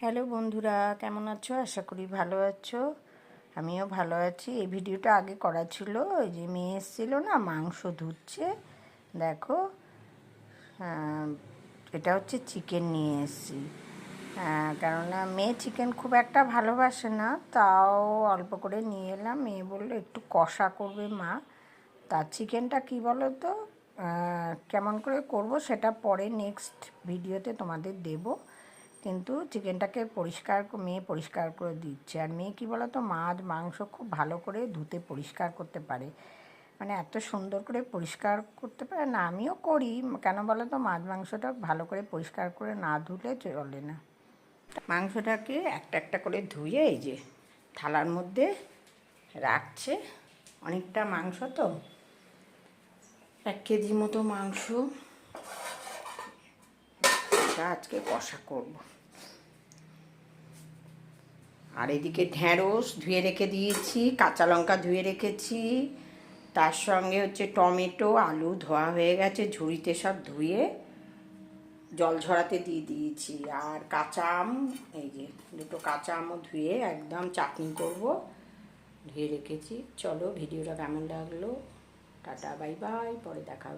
Hello বন্ধুরা, কেমন আছো? আশা করি ভালো আছো। আমিও ভালো আছি। এই ভিডিওটা আগে করা ছিল, ওই যে মেয়ে এসেছিলো না, মাংস ধুচ্ছে। দেখো, এটা হচ্ছে চিকেন নিয়ে এসেছি। কেননা মেয়ে চিকেন খুব একটা ভালোবাসে না, তাও অল্প করে নিয়ে এলাম। মেয়ে বললো একটু কষা করবে মা। তার চিকেনটা কী বলো তো, কেমন করে করব সেটা পরে নেক্সট ভিডিওতে তোমাদের দেবো। কিন্তু চিকেনটাকে মেয়ে পরিষ্কার করে দিচ্ছে। আর মেয়ে কী বলো তো, মাছ মাংস খুব ভালো করে ধুতে পরিষ্কার করতে পারে, মানে এত সুন্দর করে পরিষ্কার করতে পারে না। আমিও করি, কেন বলো তো, মাছ মাংসটা ভালো করে পরিষ্কার করে না ধুলে চলে না। মাংসটাকে একটা একটা করে ধুয়ে এই যে থালার মধ্যে রাখছে। অনেকটা মাংস তো, 1 কেজি মতো মাংস আজকে কষা করব। আর এদিকে ঢ্যাঁড়স ধুয়ে রেখে দিয়েছি, কাঁচা লঙ্কা ধুয়ে রেখেছি, তার সঙ্গে হচ্ছে টমেটো, আলু ধোয়া হয়ে গেছে, ঝুড়িতে সব ধুয়ে জল ঝরাতে দিয়ে দিয়েছি। আর কাঁচা আম, এই যে 2টো কাঁচা আমও ধুয়ে একদম চাটনি করব, ধুয়ে রেখেছি। চলো, ভিডিওটা কেমন লাগলো, টাটা বাই বাই, পরে দেখা হবে।